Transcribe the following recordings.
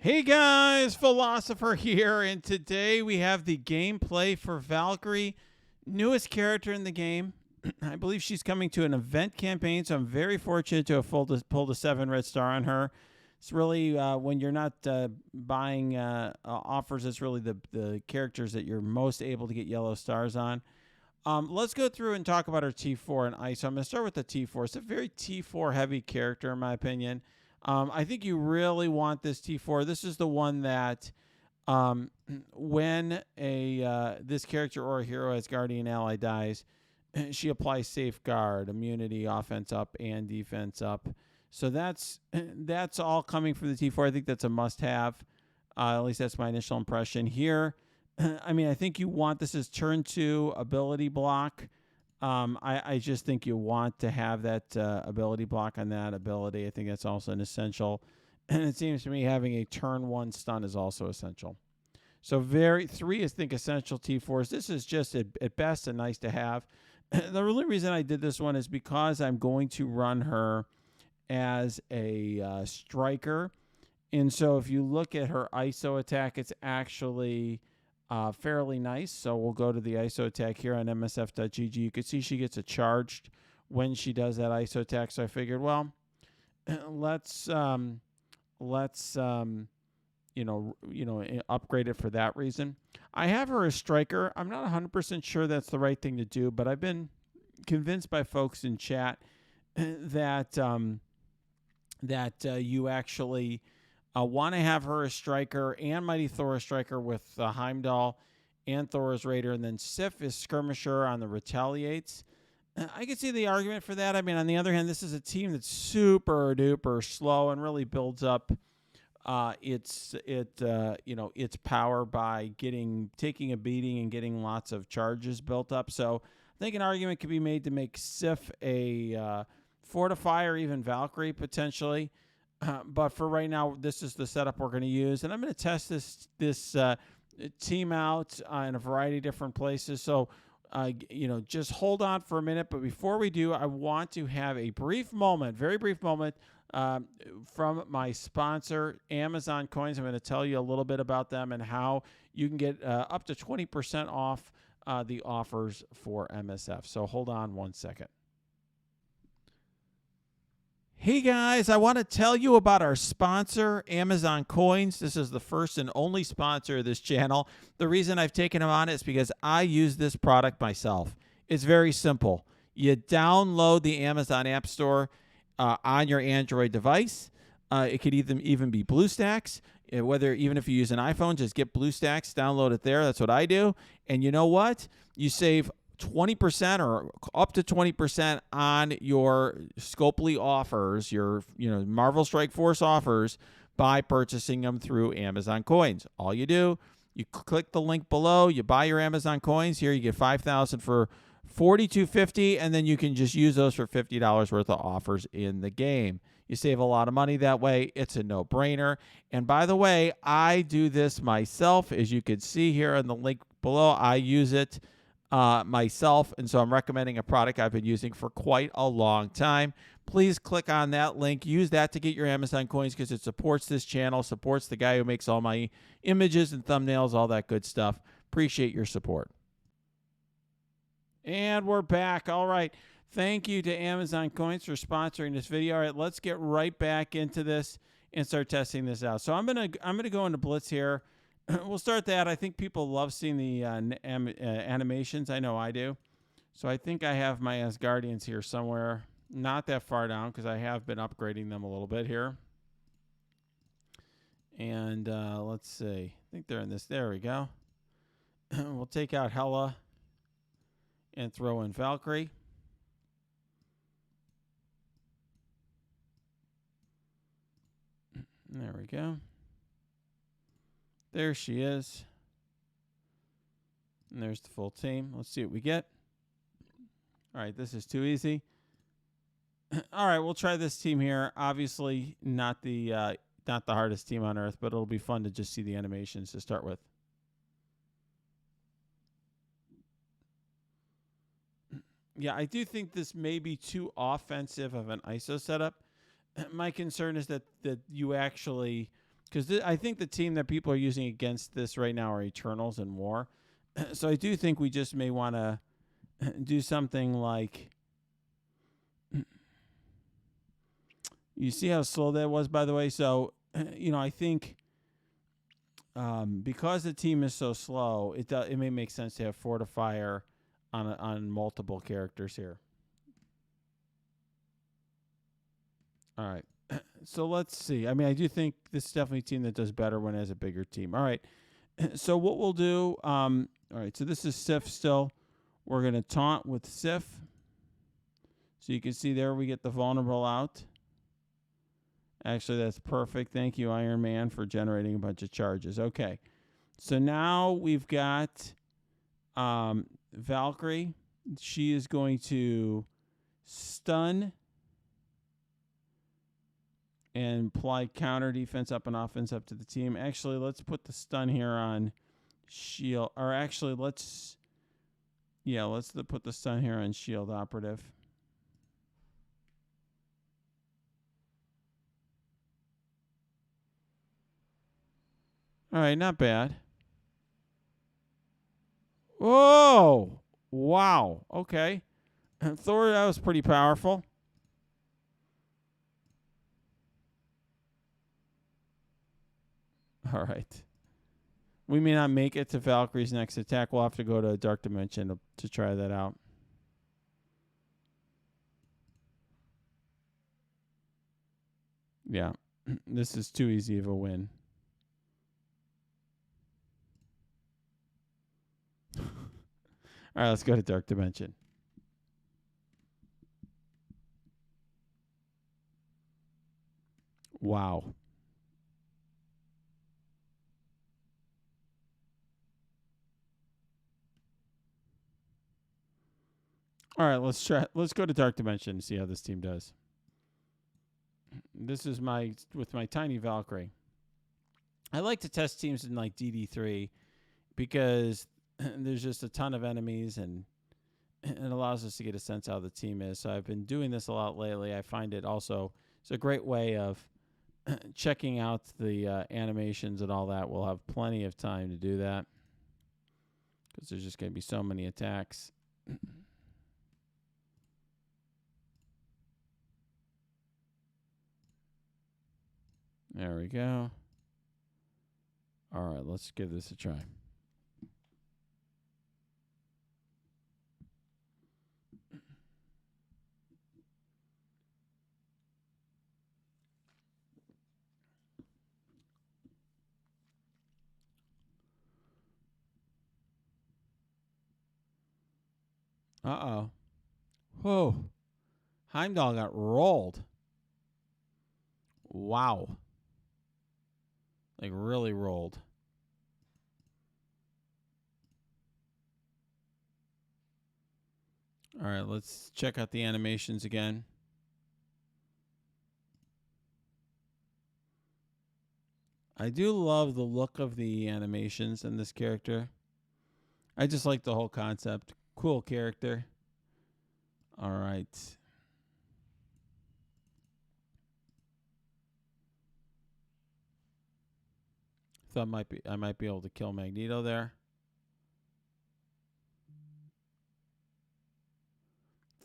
Hey guys, Philosopher here, and today we have the gameplay for Valkryie, newest character in the game. I believe she's coming to an event campaign, so I'm very fortunate to have pulled a 7 red star on her. It's really, when you're not buying offers, it's really the characters that you're most able to get yellow stars on. Let's go through and talk about our T4 and ISO. I'm going to start with the T4. It's a very T4 heavy character, in my opinion. I think you really want this T4. This is the one that when this character or a hero as guardian ally dies, she applies safeguard, immunity, offense up, and defense up. So that's all coming from the T4. I think that's a must-have. At least that's my initial impression here. I mean, I think you want this as turn 2 ability block. I just think you want to have that ability block on that ability. I think that's also an essential. And it seems to me having a turn 1 stun is also essential. So 3 is, I think, essential T4s. This is just at best a nice to have. The only reason I did this one is because I'm going to run her as a striker. And so if you look at her ISO attack, it's actually fairly nice. So we'll go to the ISO attack here on msf.gg. You can see she gets a charged when she does that ISO attack. So I figured, well, let's upgrade it for that reason. I have her as striker. I'm not 100% sure that's the right thing to do, but I've been convinced by folks in chat that you actually want to have her as striker and Mighty Thor as striker with Heimdall and Thor as raider, and then Sif is skirmisher on the retaliates. I can see the argument for that. I mean, on the other hand, this is a team that's super duper slow and really builds up its power by taking a beating and getting lots of charges built up. So I think an argument could be made to make Sif a fortifier, even Valkryie potentially. But for right now, this is the setup we're going to use, and I'm going to test this team out in a variety of different places. So, just hold on for a minute. But before we do, I want to have a brief moment, very brief moment, from my sponsor, Amazon Coins. I'm going to tell you a little bit about them and how you can get up to 20% off the offers for MSF. So hold on one second. Hey guys, I want to tell you about our sponsor, Amazon Coins. This is the first and only sponsor of this channel. The reason I've taken them on is because I use this product myself. It's very simple. You download the Amazon Appstore on your Android device. It could even be BlueStacks. Even if you use an iPhone, just get BlueStacks, download it there. That's what I do. And you know what? You save 20% or up to 20% on your Scopely offers, your Marvel Strike Force offers, by purchasing them through Amazon Coins. All you do, you click the link below, you buy your Amazon Coins. Here you get 5,000 for $42.50, and then you can just use those for $50 worth of offers in the game. You save a lot of money that way. It's a no-brainer. And by the way, I do this myself. As you can see here on the link below, I use it myself, and so I'm recommending a product I've been using for quite a long time. Please click on that link. Use that to get your Amazon Coins because it supports this channel, supports the guy who makes all my images and thumbnails, all that good stuff. Appreciate your support. And we're back. All right. Thank you to Amazon Coins for sponsoring this video. All right, let's get right back into this and start testing this out. So I'm gonna go into Blitz here. We'll start that. I think people love seeing the animations. I know I do. So I think I have my Asgardians here somewhere, not that far down, because I have been upgrading them a little bit here. And let's see. I think they're in this. There we go. We'll take out Hela and throw in Valkryie. There we go. There she is. And there's the full team. Let's see what we get. All right, this is too easy. All right, we'll try this team here. Obviously, not the hardest team on earth, but it'll be fun to just see the animations to start with. Yeah, I do think this may be too offensive of an ISO setup. My concern is that you actually because I think the team that people are using against this right now are Eternals and War. So I do think we just may want to do something like, you see how slow that was, by the way? So, I think because the team is so slow, it may make sense to have Fortifier on multiple characters here. All right. So let's see. I mean, I do think this is definitely a team that does better when it has a bigger team. All right. So what we'll do, all right, so this is Sif still. We're going to taunt with Sif. So you can see there we get the vulnerable out. Actually, that's perfect. Thank you, Iron Man, for generating a bunch of charges. Okay. So now we've got Valkyrie. She is going to stun and apply counter defense up and offense up to the team. Actually, let's put the stun here on shield. Or actually, let's put the stun here on shield operative. All right, not bad. Whoa! Wow. Okay. Thor, that was pretty powerful. All right. We may not make it to Valkyrie's next attack. We'll have to go to a Dark Dimension to try that out. Yeah. This is too easy of a win. All right, let's go to Dark Dimension. Wow. All right, let's go to Dark Dimension and see how this team does. This is with my tiny Valkyrie. I like to test teams in like DD3 because there's just a ton of enemies and it allows us to get a sense how the team is. So I've been doing this a lot lately. I find it also, it's a great way of checking out the animations and all that. We'll have plenty of time to do that because there's just going to be so many attacks. There we go. All right, let's give this a try. Uh-oh. Whoa. Heimdall got rolled. Wow. Like really rolled. All right, let's check out the animations again. I do love the look of the animations in this character. I just like the whole concept. Cool character. All right. Thought I might be able to kill Magneto there.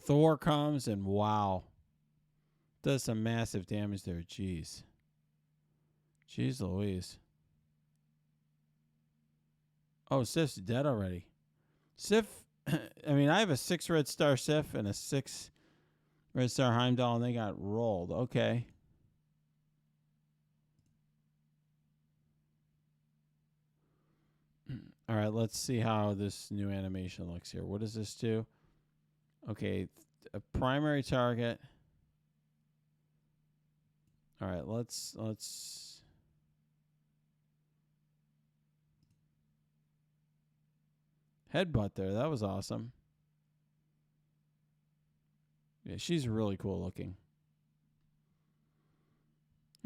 Thor comes and wow. Does some massive damage there. Jeez. Jeez Louise. Oh, Sif's dead already. Sif, I mean, I have a 6 red star Sif and a 6 red star Heimdall, and they got rolled. Okay. All right, let's see how this new animation looks here. What does this do? Okay, a primary target. All right, let's headbutt there. That was awesome. Yeah, she's really cool looking.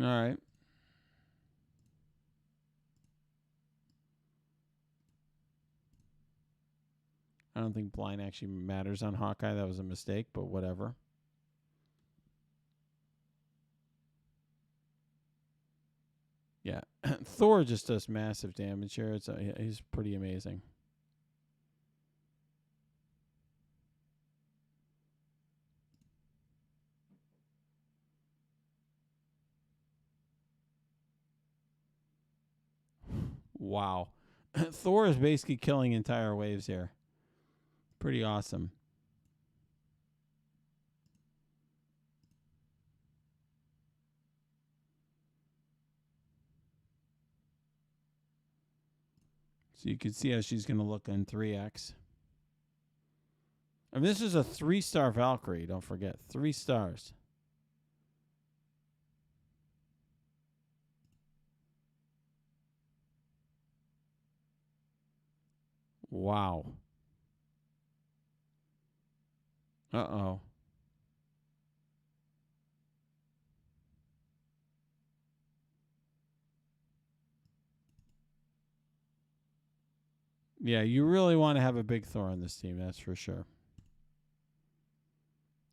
All right. I don't think blind actually matters on Hawkeye. That was a mistake, but whatever. Yeah, Thor just does massive damage here. He's pretty amazing. Wow. Thor is basically killing entire waves here. Pretty awesome. So you can see how she's going to look in 3x. And this is a 3-star Valkyrie, don't forget. 3 stars. Wow. Uh-oh. Yeah, you really want to have a big Thor on this team, that's for sure.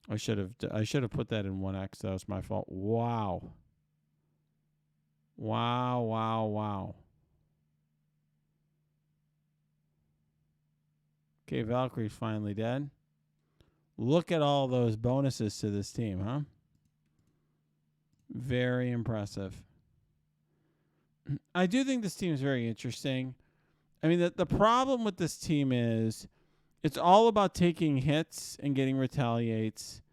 I should have put that in 1x. That was my fault. Wow. Wow, wow, wow. Okay, Valkyrie's finally dead. Look at all those bonuses to this team, huh? Very impressive. I do think this team is very interesting. I mean, the problem with this team is it's all about taking hits and getting retaliates.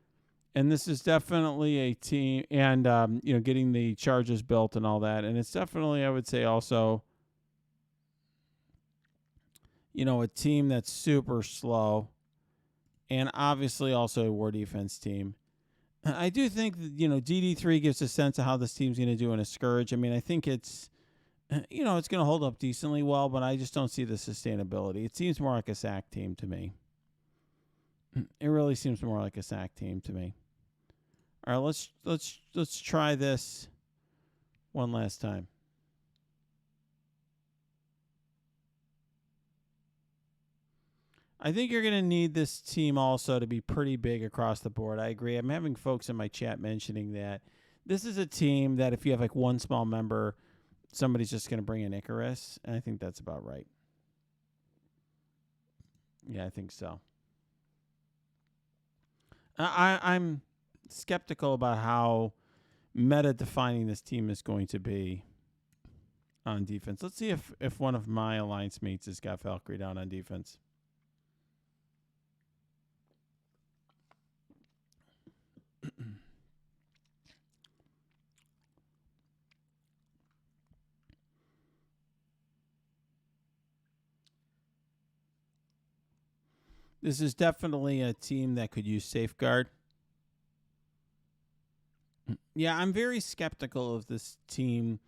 And this is definitely a team, and getting the charges built and all that. And it's definitely, I would say, also, a team that's super slow, and obviously also a war defense team. I do think that DD3 gives a sense of how this team's going to do in a Scourge. I mean, I think it's it's going to hold up decently well, but I just don't see the sustainability. It seems more like a SAC team to me. It really seems more like a SAC team to me. All right, let's try this one last time. I think you're going to need this team also to be pretty big across the board. I agree. I'm having folks in my chat mentioning that this is a team that if you have like one small member, somebody's just going to bring in Icarus, and I think that's about right. Yeah, I think so. I'm skeptical about how meta-defining this team is going to be on defense. Let's see if one of my alliance mates has got Valkyrie down on defense. This is definitely a team that could use Safeguard. Yeah, I'm very skeptical of this team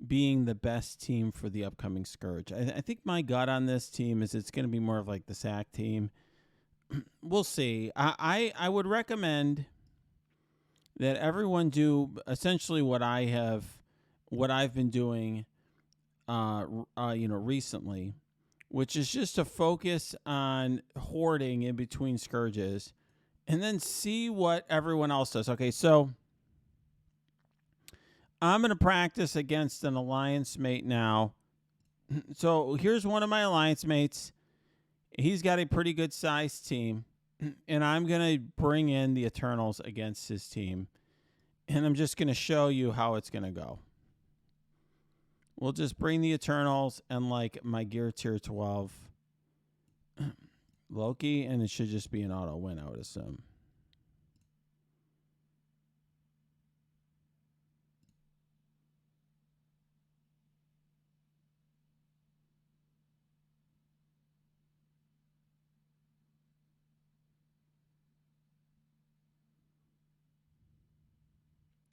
being the best team for the upcoming Scourge. I think my gut on this team is it's going to be more of like the SAC team. We'll see. I would recommend that everyone do essentially what I've been doing, recently, which is just to focus on hoarding in between Scourges, and then see what everyone else does. Okay, so I'm going to practice against an alliance mate now. So here's one of my alliance mates. He's got a pretty good sized team, and I'm going to bring in the Eternals against his team, and I'm just going to show you how it's going to go. We'll just bring the Eternals and like my gear tier 12 Loki, and it should just be an auto win, I would assume.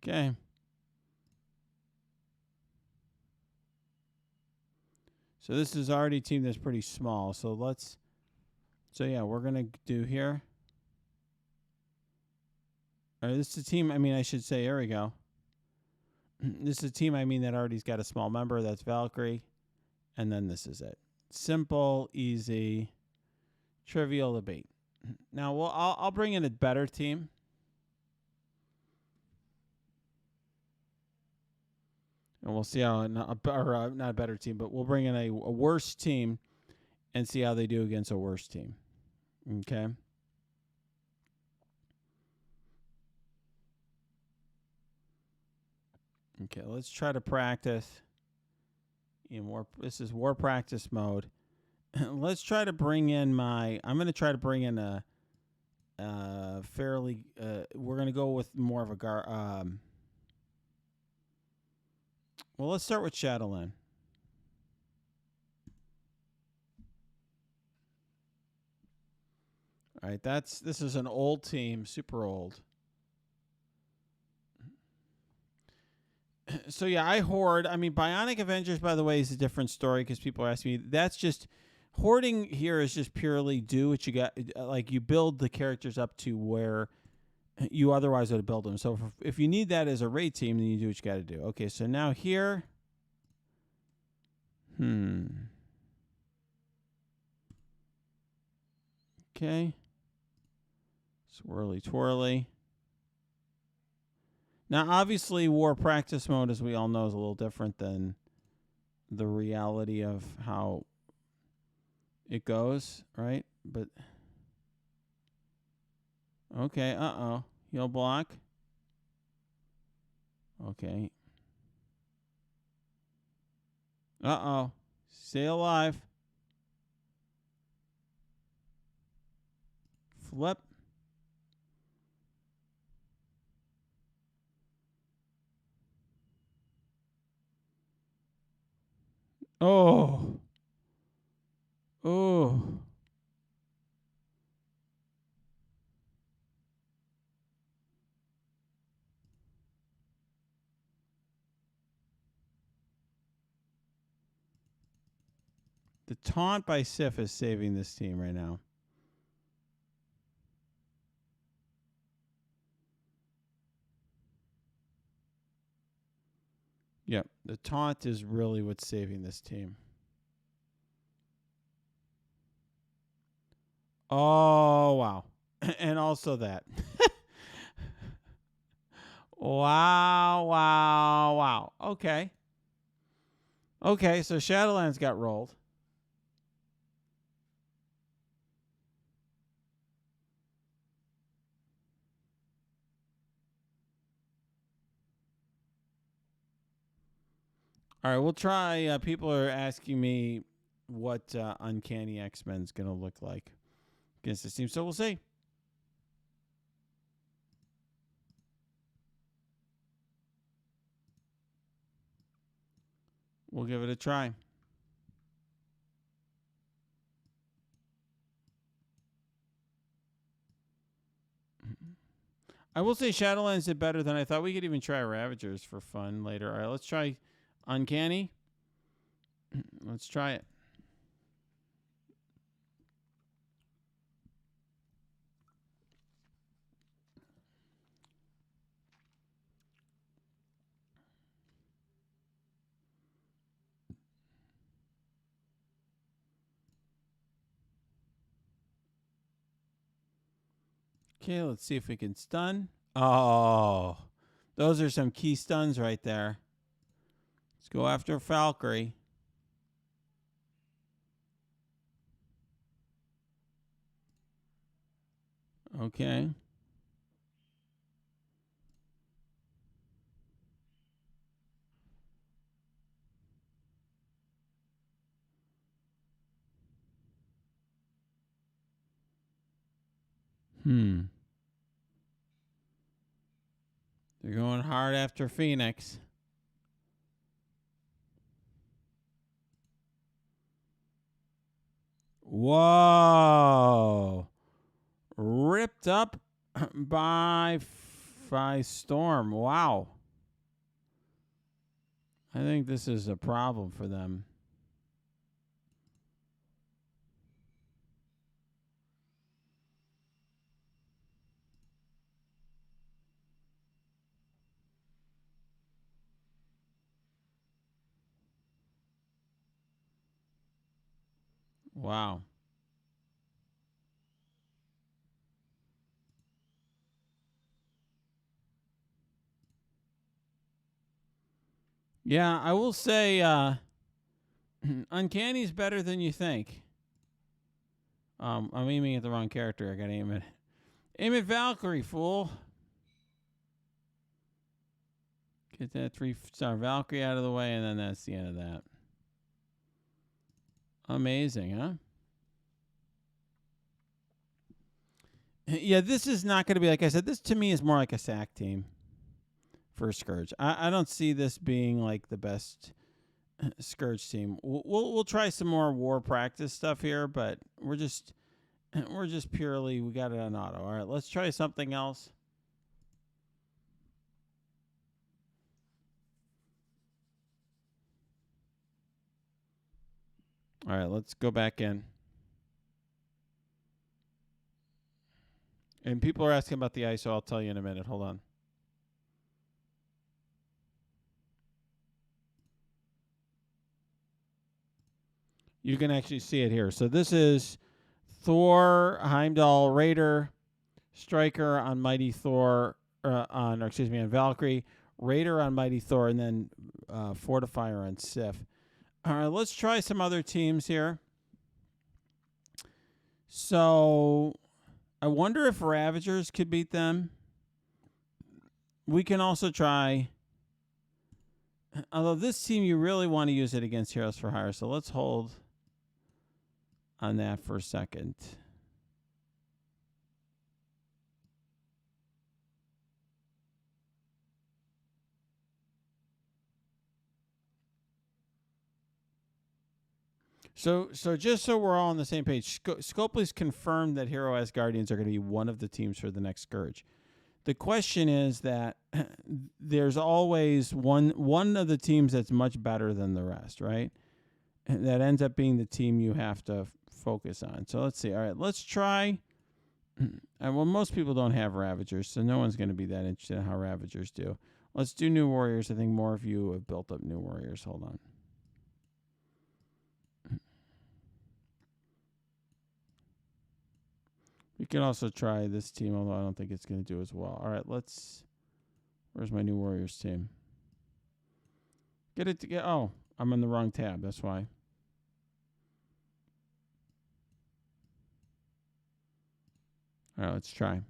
Okay. So this is already a team that's pretty small. So yeah, we're going to do here. All right, this is a team, I should say, there we go. This is a team, that already's got a small member. That's Valkyrie. And then this is it. Simple, easy, trivial to beat. Now, I'll bring in a better team. And we'll see how, not a better team, but we'll bring in a worse team and see how they do against a worse team. Okay. Okay, let's try to practice in war. This is war practice mode. Let's try to bring in my. I'm going to try to bring in a fairly. We're going to go with more of a well, let's start with Shadowland. All right, this is an old team, super old. So yeah, I hoard. I mean, Bionic Avengers, by the way, is a different story because people ask me. That's just hoarding. Here is just purely do what you got. Like you build the characters up to where you otherwise would build them. So if you need that as a raid team, then you do what you got to do. Okay, so now here. Okay. Swirly twirly. Now, obviously, war practice mode, as we all know, is a little different than the reality of how it goes, right? But, okay, uh-oh. Heal block. Okay. Uh-oh. Stay alive. Flip. Oh. Oh. The taunt by Sif is saving this team right now. Yep. The taunt is really what's saving this team. Oh, wow. And also that. Wow, wow, wow. Okay. Okay, so Shadowlands got rolled. All right, we'll try. People are asking me what Uncanny X-Men's going to look like against this team, so we'll see. We'll give it a try. I will say Shadowlands did better than I thought. We could even try Ravagers for fun later. All right, let's try Uncanny. Let's try it. Okay, let's see if we can stun. Oh, those are some key stuns right there. Let's go after Valkryie. Okay. They're going hard after Phoenix. Whoa. Ripped up by Storm. Wow. I think this is a problem for them. Wow. Yeah, I will say Uncanny's better than you think. I'm aiming at the wrong character. I gotta aim at Valkyrie, fool. Get that 3-star Valkyrie out of the way, and then that's the end of that. Amazing, huh? Yeah, this is not going to be, like I said, this to me is more like a sack team for Scourge. I don't see this being like the best Scourge team. We'll try some more war practice stuff here, but we're just purely, we got it on auto. All right, let's try something else. All right, let's go back in. And people are asking about the ISO. I'll tell you in a minute. Hold on. You can actually see it here. So this is Thor, Heimdall, Raider, Striker on Mighty Thor, on Valkyrie, Raider on Mighty Thor, and then Fortifier on Sif. All right, let's try some other teams here. So I wonder if Ravagers could beat them. We can also try, although this team you really want to use it against Heroes for Hire, so let's hold on that for a second. So just so we're all on the same page, Scopely's confirmed that Hero Asgardians are going to be one of the teams for the next Scourge. The question is that there's always one of the teams that's much better than the rest, right? And that ends up being the team you have to focus on. So let's see. All right, let's try. Well, most people don't have Ravagers, so no one's going to be that interested in how Ravagers do. Let's do New Warriors. I think more of you have built up New Warriors. Hold on. We can also try this team, although I don't think it's going to do as well. All right, let's... Where's my New Warriors team? Get it together. Oh, I'm in the wrong tab. That's why. All right, let's try.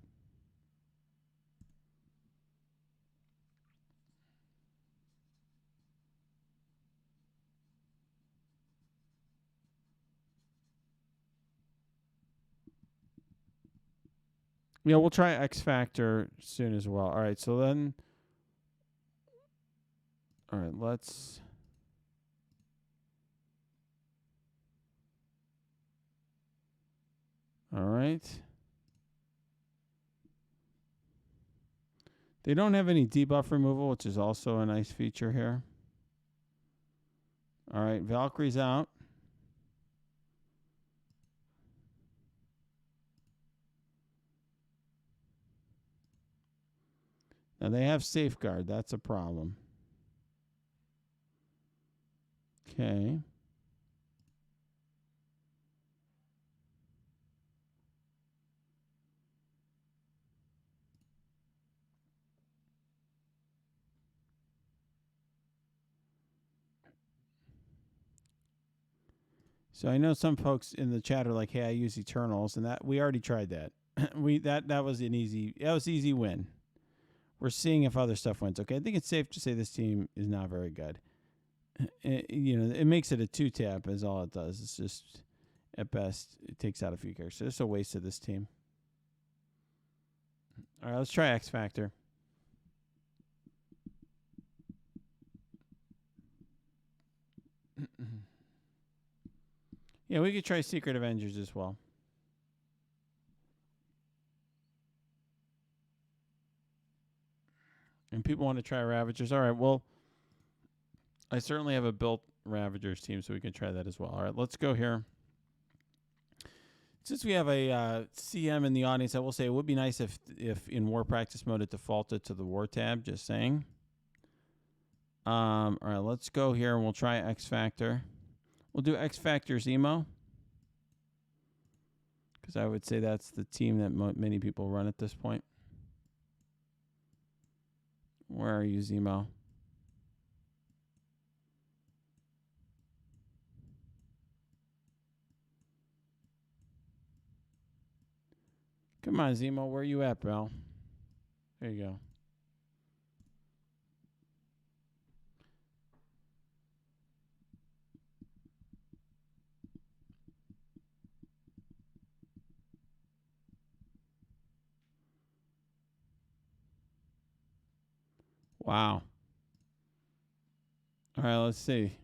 Yeah, we'll try X Factor soon as well. All right, so then... All right, let's... All right. They don't have any debuff removal, which is also a nice feature here. All right, Valkyrie's out. Now they have Safeguard. That's a problem. Okay. So I know some folks in the chat are like, "Hey, I use Eternals," and that we already tried that. that was an easy win. We're seeing if other stuff wins. Okay, I think it's safe to say this team is not very good. It makes it a 2-tap is all it does. It's just at best it takes out a few characters. So it's a waste of this team. All right, let's try X Factor. Yeah, we could try Secret Avengers as well. And people want to try Ravagers. All right, well, I certainly have a built Ravagers team, so we can try that as well. All right, let's go here. Since we have a CM in the audience, I will say it would be nice if in war practice mode it defaulted to the war tab, just saying. All right, let's go here and we'll try X Factor. We'll do X Factor's emo, because I would say that's the team that many people run at this point. Where are you, Zemo? Come on, Zemo. Where you at, bro? There you go. Wow. All right, let's see.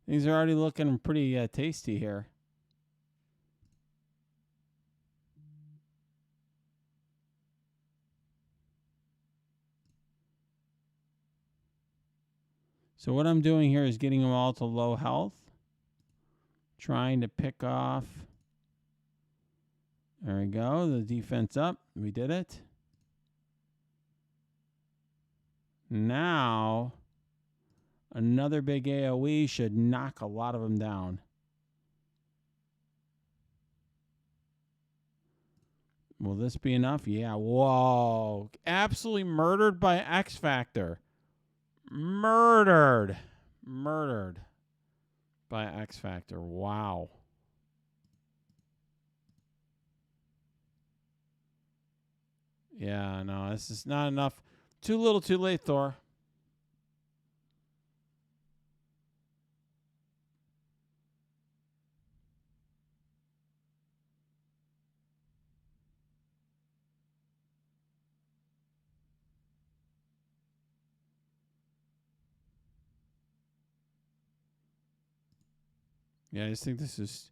These are already looking pretty tasty here. So what I'm doing here is getting them all to low health. Trying to pick off. There we go. The defense up. We did it. Now, another big AoE should knock a lot of them down. Will this be enough? Yeah. Whoa. Absolutely murdered by X Factor. Murdered by X Factor. Wow. Yeah, no, this is not enough. Too little, too late, Thor. Yeah, I just think this is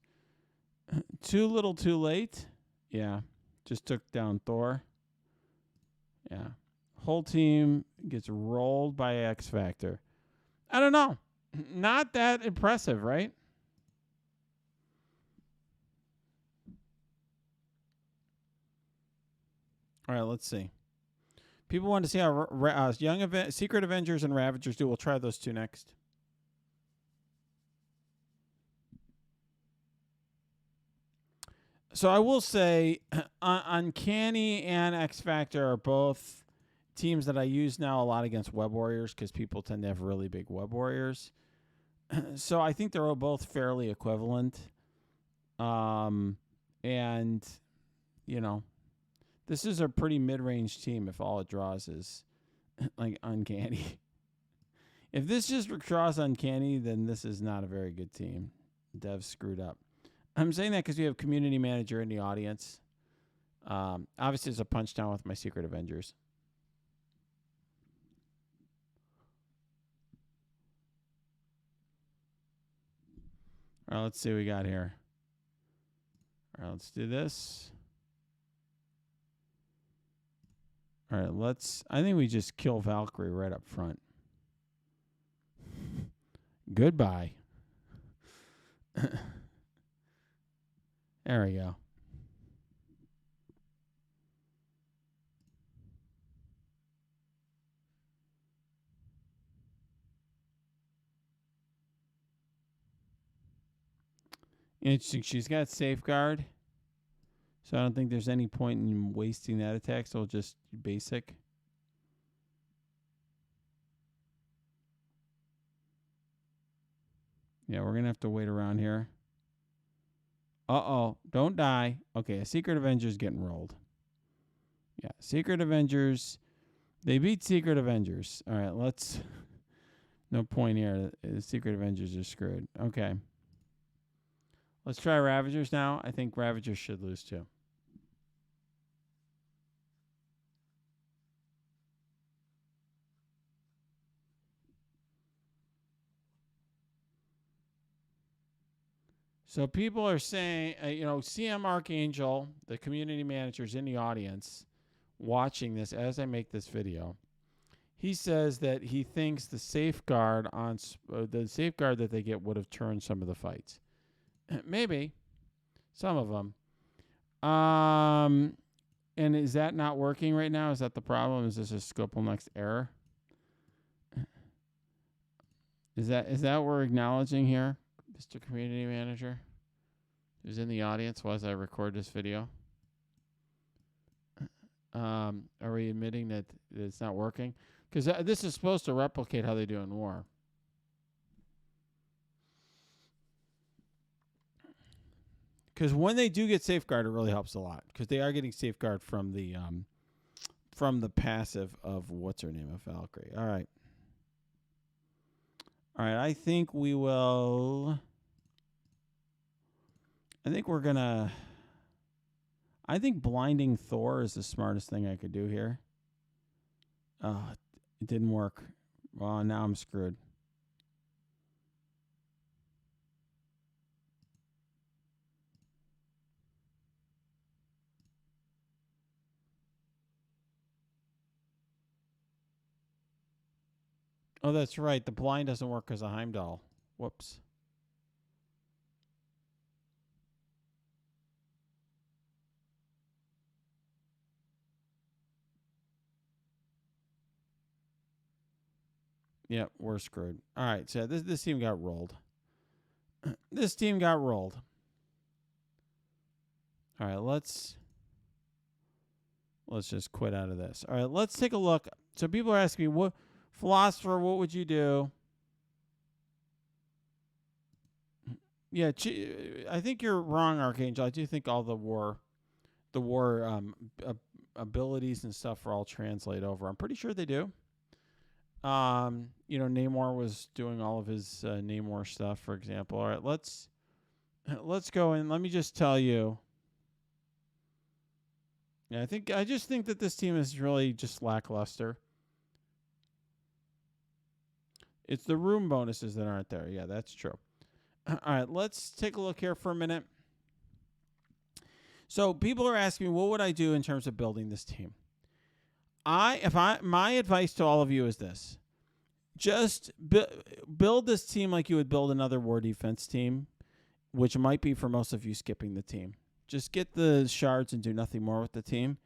too little, too late. Yeah, just took down Thor. Yeah. Whole team gets rolled by X Factor. I don't know. Not that impressive, right? All right, let's see. People want to see how Secret Avengers and Ravagers do. We'll try those two next. So I will say Uncanny and X Factor are both teams that I use now a lot against Web Warriors because people tend to have really big Web Warriors. So I think they're all both fairly equivalent. And, you know, this is a pretty mid-range team if all it draws is like Uncanny. If this just draws Uncanny, then this is not a very good team. Dev screwed up. I'm saying that because we have community manager in the audience. Obviously, it's a punch down with my Secret Avengers. All right, let's see what we got here. All right, let's do this. All right, I think we just kill Valkryie right up front. Goodbye. There we go. Interesting. She's got safeguard. So I don't think there's any point in wasting that attack. So just basic. Yeah, we're going to have to wait around here. Uh-oh. Don't die. Okay, a Secret Avengers getting rolled. Yeah, Secret Avengers. They beat Secret Avengers. All right, let's... No point here. The Secret Avengers are screwed. Okay. Let's try Ravagers now. I think Ravagers should lose too. So people are saying, CM Archangel, the community manager's in the audience watching this as I make this video. He says that he thinks the safeguard that they get would have turned some of the fights. Maybe. Some of them. And is that not working right now? Is that the problem? Is this a Scopal Next error? Is that what we're acknowledging here, Mr. Community Manager, who's in the audience as I record this video? Are we admitting that it's not working? Because this is supposed to replicate how they do in war. Because when they do get safeguard, it really helps a lot. Because they are getting safeguard from the passive of what's her name of Valkryie. All right. All right. I think we will. I think we're gonna. I think blinding Thor is the smartest thing I could do here. It didn't work. Well, now I'm screwed. Oh, that's right. The blind doesn't work as a Heimdall. Whoops. Yep, we're screwed. All right, so this team got rolled. This team got rolled. All right, let's just quit out of this. All right, let's take a look. So people are asking me, what philosopher, what would you do? Yeah, I think you're wrong, Archangel. I do think all the war abilities and stuff are all translate over. I'm pretty sure they do. Namor was doing all of his Namor stuff, for example. All right, let's go and let me just tell you. Yeah, I just think that this team is really just lackluster. It's the room bonuses that aren't there. Yeah, that's true. All right, let's take a look here for a minute. So people are asking me, what would I do in terms of building this team? My advice to all of you is this: just build this team like you would build another war defense team, which might be for most of you skipping the team. Just get the shards and do nothing more with the team.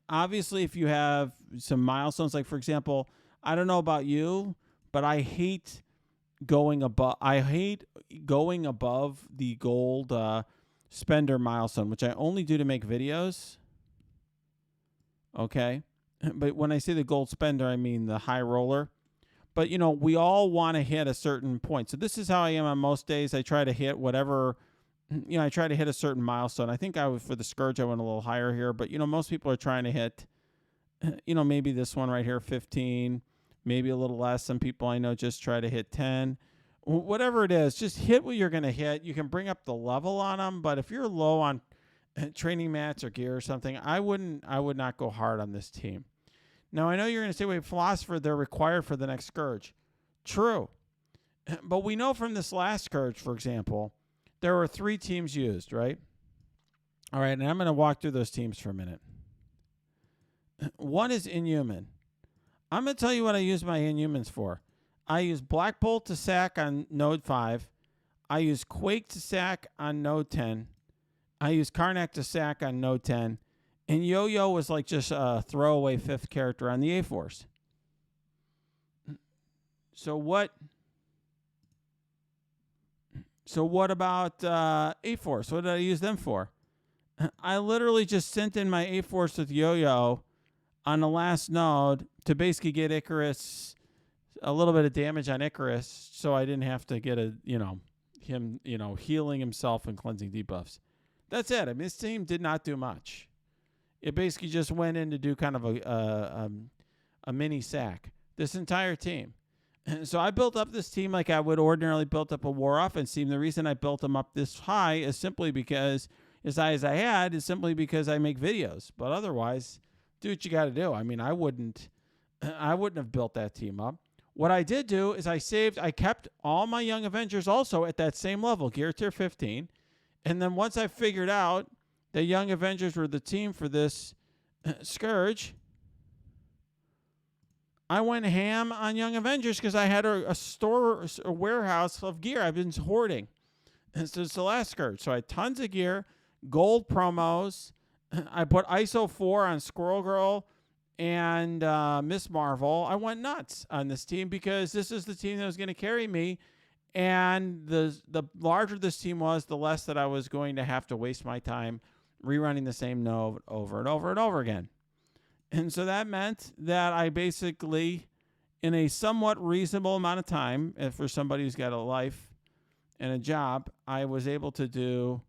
Obviously, if you have some milestones, like for example, I don't know about you, but I hate going above the gold spender milestone, which I only do to make videos. Okay. But when I say the gold spender, I mean the high roller. But, we all want to hit a certain point. So this is how I am on most days. I try to hit whatever, I try to hit a certain milestone. I think for the Scourge, I went a little higher here. But, most people are trying to hit, maybe this one right here, 15, maybe a little less. Some people I know just try to hit 10. Whatever it is, just hit what you're going to hit. You can bring up the level on them. But if you're low on training mats or gear or something, I would not go hard on this team. Now, I know you're going to say, wait, Philosopher, they're required for the next Scourge. True. But we know from this last Scourge, for example, there were 3 teams used, right? All right, and I'm going to walk through those teams for a minute. One is Inhuman. I'm going to tell you what I use my Inhumans for. I use Black Bolt to sack on node 5. I use Quake to sack on node 10. I use Karnak to sack on node 10. And Yo-Yo was like just a throwaway 5th character on the A-Force. So what about A-Force? What did I use them for? I literally just sent in my A-Force with Yo-Yo on the last node to basically get Icarus a little bit of damage on Icarus, so I didn't have to get him healing himself and cleansing debuffs. That's it. I mean, this team did not do much. It basically just went in to do kind of a mini sack. This entire team. So I built up this team like I would ordinarily build up a war offense team. The reason I built them up this high is simply because, as high as I had, is simply because I make videos. But otherwise, do what you got to do. I mean, I wouldn't have built that team up. What I did do is I kept all my Young Avengers also at that same level, Gear Tier 15. And then once I figured out that Young Avengers were the team for this Scourge, I went ham on Young Avengers because I had a warehouse of gear I've been hoarding since the last Scourge. So I had tons of gear, gold promos. I put ISO 4 on Squirrel Girl and Miss Marvel. I went nuts on this team because this is the team that was going to carry me. And the larger this team was, the less that I was going to have to waste my time rerunning the same node over and over and over again. And so that meant that I basically, in a somewhat reasonable amount of time, for somebody who's got a life and a job, I was able to do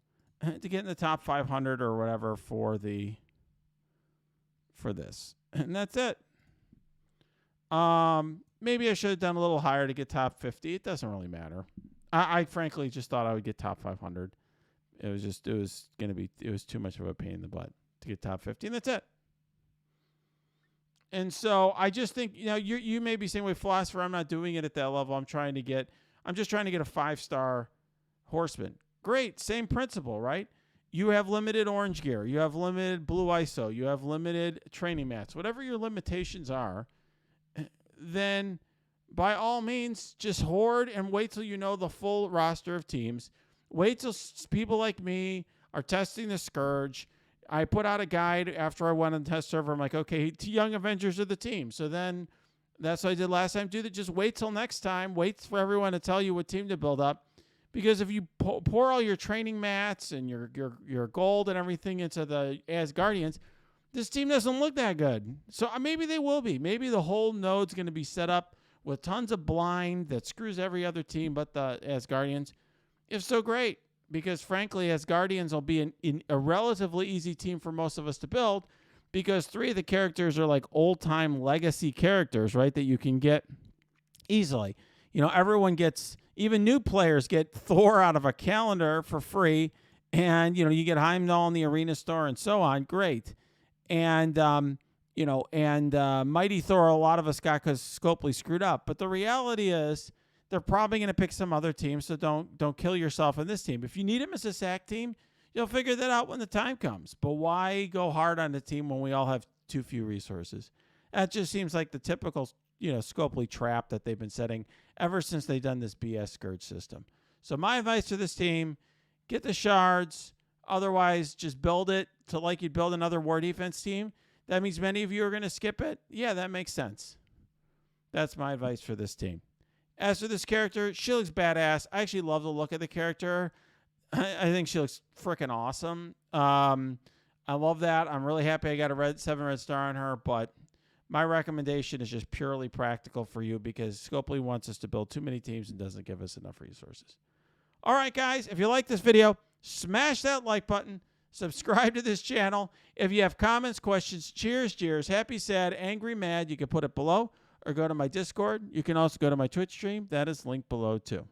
to get in the top 500 or whatever for this. And that's it. Maybe I should have done a little higher to get top 50. It doesn't really matter. I frankly just thought I would get top 500. It was too much of a pain in the butt to get top 50, and that's it. And so I just think, you may be saying, "Wait, Philosopher, I'm not doing it at that level. I'm just trying to get a 5-star horseman." Great, same principle, right? You have limited orange gear, you have limited blue ISO, you have limited training mats, whatever your limitations are, then by all means, just hoard and wait till you know the full roster of teams. Wait till people like me are testing the Scourge. I put out a guide after I went on the test server. I'm like, okay, Young Avengers are the team. So then that's what I did last time. Do that. Just wait till next time. Wait for everyone to tell you what team to build up. Because if you pour all your training mats and your gold and everything into the Asgardians, this team doesn't look that good. So maybe they will be. Maybe the whole node's going to be set up with tons of blind that screws every other team but the Asgardians. If so, great. Because frankly, Asgardians will be a relatively easy team for most of us to build, because 3 of the characters are like old-time legacy characters, right, that you can get easily. Everyone gets, even new players get Thor out of a calendar for free, and, you get Heimdall in the arena store and so on. Great. And, Mighty Thor, a lot of us got because Scopely screwed up. But the reality is, they're probably going to pick some other team, so don't kill yourself in this team. If you need him as a sack team, you'll figure that out when the time comes. But why go hard on the team when we all have too few resources? That just seems like the typical, Scopely trap that they've been setting ever since they've done this BS Scourge system. So my advice to this team, get the shards. Otherwise, just build it to like you'd build another war defense team. That means many of you are going to skip it. Yeah, that makes sense. That's my advice for this team. As for this character, she looks badass. I actually love the look of the character. I think she looks freaking awesome. I love that. I'm really happy I got a 7 red star on her, but my recommendation is just purely practical for you because Scopely wants us to build too many teams and doesn't give us enough resources. All right, guys, if you like this video, smash that like button. Subscribe to this channel. If you have comments, questions, cheers, jeers, happy, sad, angry, mad, you can put it below. Or go to my Discord. You can also go to my Twitch stream. That is linked below too.